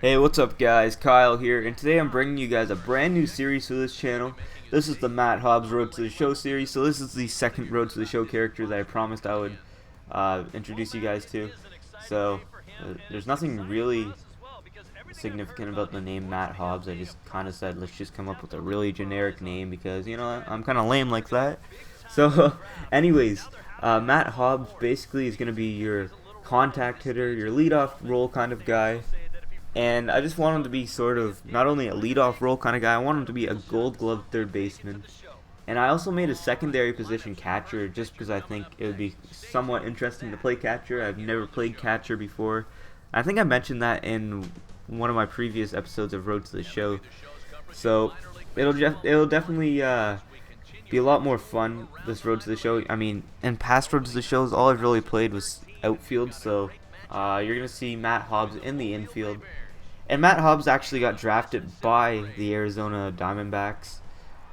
Hey, what's up guys? Kyle here, and today I'm bringing you guys a brand new series to this channel. This is the Matt Hobbs Road to the Show series, so this is the second Road to the Show character that I promised I would introduce you guys to. So, there's nothing really significant about the name Matt Hobbs. I just kind of said let's just come up with a really generic name because, you know, I'm kind of lame like that. So, anyways, Matt Hobbs basically is going to be your contact hitter, your leadoff role kind of guy. And I just want him to be sort of not only a leadoff role kind of guy, I want him to be a gold glove third baseman. And I also made a secondary position catcher just because I think it would be somewhat interesting to play catcher. I've never played catcher before. I think I mentioned that in one of my previous episodes of Road to the Show. So it'll definitely be a lot more fun, this Road to the Show. I mean, in past Road to the Shows, all I've really played was outfield. So you're going to see Matt Hobbs in the infield. And Matt Hobbs actually got drafted by the Arizona Diamondbacks.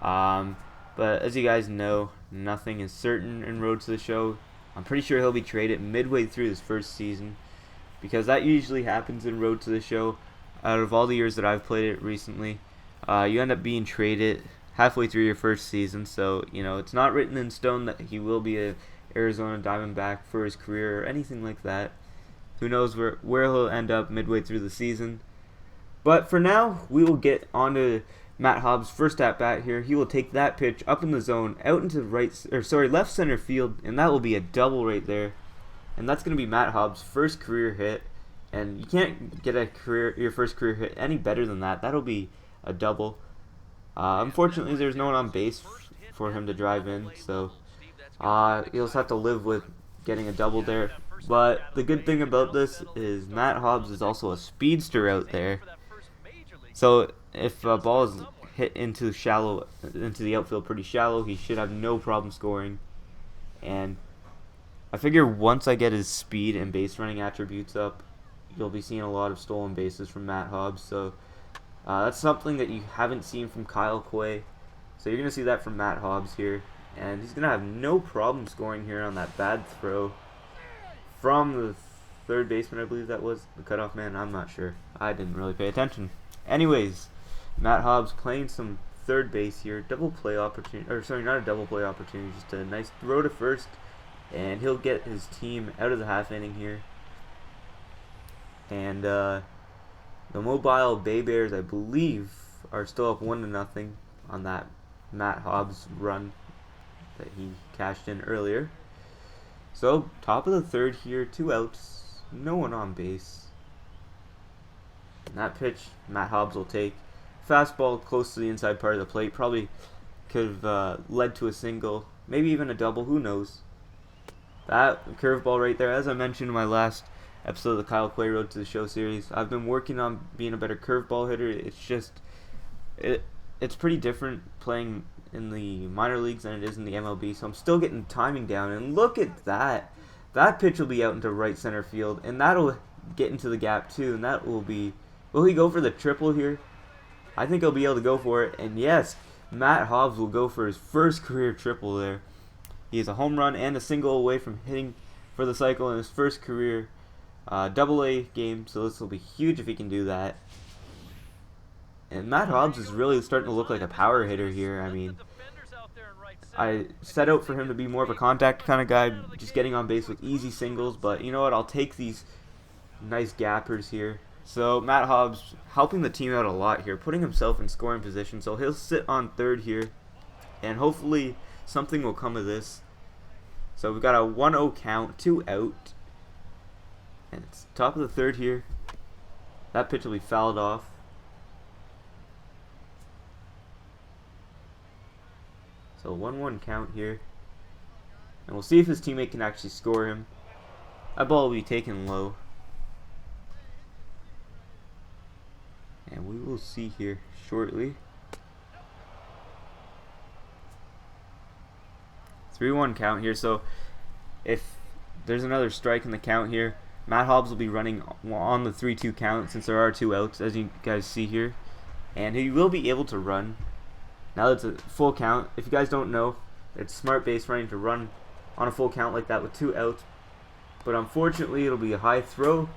But as you guys know, nothing is certain in Road to the Show. I'm pretty sure he'll be traded midway through his first season, because that usually happens in Road to the Show. Out of all the years that I've played it recently, you end up being traded halfway through your first season. So, you know, it's not written in stone that he will be a Arizona Diamondback for his career or anything like that. Who knows where he'll end up midway through the season. But for now, we will get on to Matt Hobbs' first at bat here. He will take that pitch up in the zone, out into left center field, and that will be a double right there. And that's going to be Matt Hobbs' first career hit. And you can't get your first career hit any better than that. That'll be a double. Unfortunately, there's no one on base for him to drive in, so he'll just have to live with getting a double there. But the good thing about this is Matt Hobbs is also a speedster out there. So if a ball is hit into the outfield pretty shallow, he should have no problem scoring. And I figure once I get his speed and base running attributes up, you'll be seeing a lot of stolen bases from Matt Hobbs. So that's something that you haven't seen from Kyle Quay. So you're going to see that from Matt Hobbs here. And he's going to have no problem scoring here on that bad throw from the third baseman, I believe that was the cutoff man. I'm not sure. I didn't really pay attention. Anyways, Matt Hobbs playing some third base here. Double play opportunity, or sorry, not a double play opportunity, just a nice throw to first, and he'll get his team out of the half inning here. And the Mobile Bay Bears, I believe, are still up 1-0 on that Matt Hobbs run that he cashed in earlier. So, top of the third here, 2 outs, no one on base. And that pitch, Matt Hobbs will take. Fastball close to the inside part of the plate, probably could have led to a single, maybe even a double, who knows. That curveball right there, as I mentioned in my last episode of the Kyle Quay Road to the Show series, I've been working on being a better curveball hitter. It's just, it's pretty different playing in the minor leagues than it is in the MLB, so I'm still getting timing down. And look at that. That pitch will be out into right center field, and that'll get into the gap too, and that will be... Will he go for the triple here? I think he'll be able to go for it, and yes, Matt Hobbs will go for his first career triple there. He is a home run and a single away from hitting for the cycle in his first career AA game, so this will be huge if he can do that. And Matt Hobbs is really starting to look like a power hitter here. I mean, I set out for him to be more of a contact kind of guy, just getting on base with easy singles, but you know what, I'll take these nice gappers here. So Matt Hobbs helping the team out a lot here, putting himself in scoring position, so he'll sit on third here, and hopefully something will come of this. So we've got a 1-0 count, 2 out, and it's top of the third here. That pitch will be fouled off. So 1-1 count here. And we'll see if his teammate can actually score him. That ball will be taken low. And we will see here shortly. 3-1 count here. So if there's another strike in the count here, Matt Hobbs will be running on the 3-2 count since there are 2 outs, as you guys see here. And he will be able to run. Now that it's a full count, if you guys don't know, it's smart base running to run on a full count like that with 2 outs. But unfortunately, it'll be a high throw,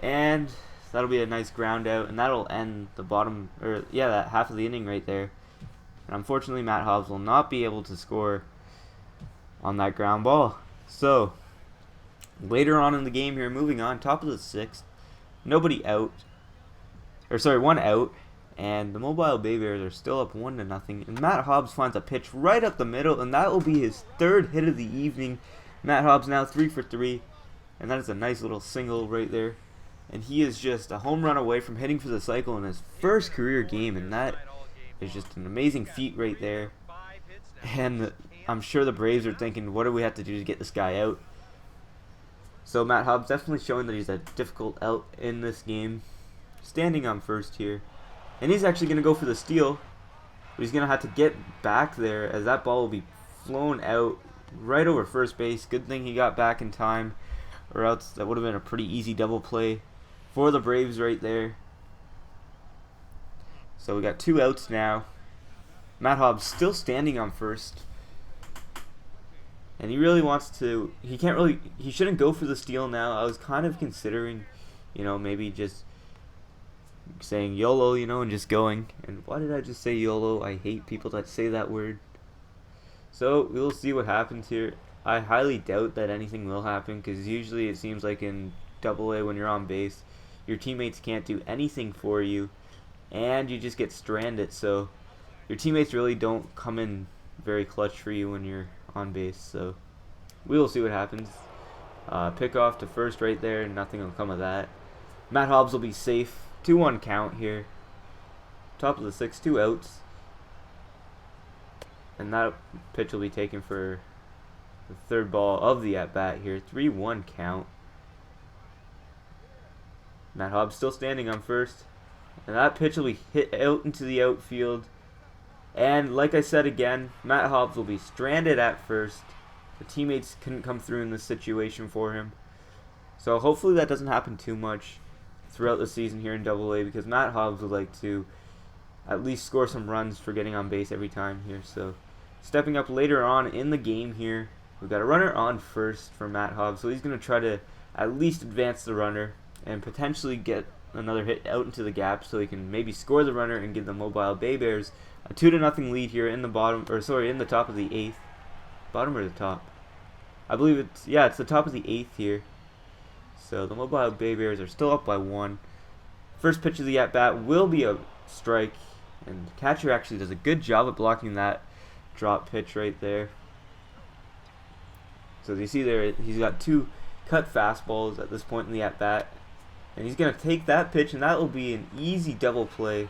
and that'll be a nice ground out, and that'll end the bottom, or yeah, that half of the inning right there. And unfortunately, Matt Hobbs will not be able to score on that ground ball. So later on in the game here, moving on, top of the sixth, nobody out, or sorry, one out, and the Mobile Bay Bears are still up 1-0. And Matt Hobbs finds a pitch right up the middle, and that will be his third hit of the evening. Matt Hobbs now 3 for 3, and that is a nice little single right there. And he is just a home run away from hitting for the cycle in his first career game, and that is just an amazing feat right there. And I'm sure the Braves are thinking, what do we have to do to get this guy out? So Matt Hobbs definitely showing that he's a difficult out in this game. Standing on first here. And he's actually going to go for the steal. But he's going to have to get back there, as that ball will be flown out right over first base. Good thing he got back in time, or else that would have been a pretty easy double play for the Braves right there. So we got 2 outs now. Matt Hobbs still standing on first. And he really wants to, he shouldn't go for the steal now. I was kind of considering, maybe just saying YOLO, and just going. And why did I just say YOLO? I hate people that say that word. So we'll see what happens here. I highly doubt that anything will happen, because usually it seems like in AA when you're on base, your teammates can't do anything for you, and you just get stranded. So your teammates really don't come in very clutch for you when you're on base. So we will see what happens. Pick off to first right there. Nothing will come of that. Matt Hobbs will be safe. 2-1 count here. Top of the sixth, 2 outs. And that pitch will be taken for the third ball of the at-bat here. 3-1 count. Matt Hobbs still standing on first. And that pitch will be hit out into the outfield. And like I said again, Matt Hobbs will be stranded at first. The teammates couldn't come through in this situation for him. So hopefully that doesn't happen too much throughout the season here in AA, because Matt Hobbs would like to at least score some runs for getting on base every time here. So stepping up later on in the game here, we've got a runner on first for Matt Hobbs. So he's going to try to at least advance the runner and potentially get another hit out into the gap, so he can maybe score the runner and give the Mobile Bay Bears a 2-0 lead here in the in the top of the 8th. Bottom or the top? I believe it's the top of the 8th here. So the Mobile Bay Bears are still up by 1. First pitch of the at-bat will be a strike, and the catcher actually does a good job at blocking that drop pitch right there. So as you see there, he's got 2 cut fastballs at this point in the at-bat, and he's going to take that pitch, and that will be an easy double play.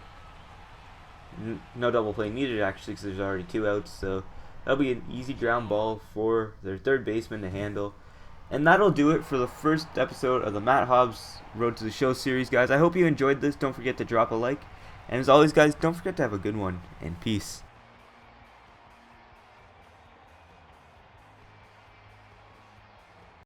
No double play needed, actually, because there's already 2 outs, so that'll be an easy ground ball for their third baseman to handle. And that'll do it for the first episode of the Matt Hobbs Road to the Show series, guys. I hope you enjoyed this. Don't forget to drop a like. And as always, guys, don't forget to have a good one, and peace.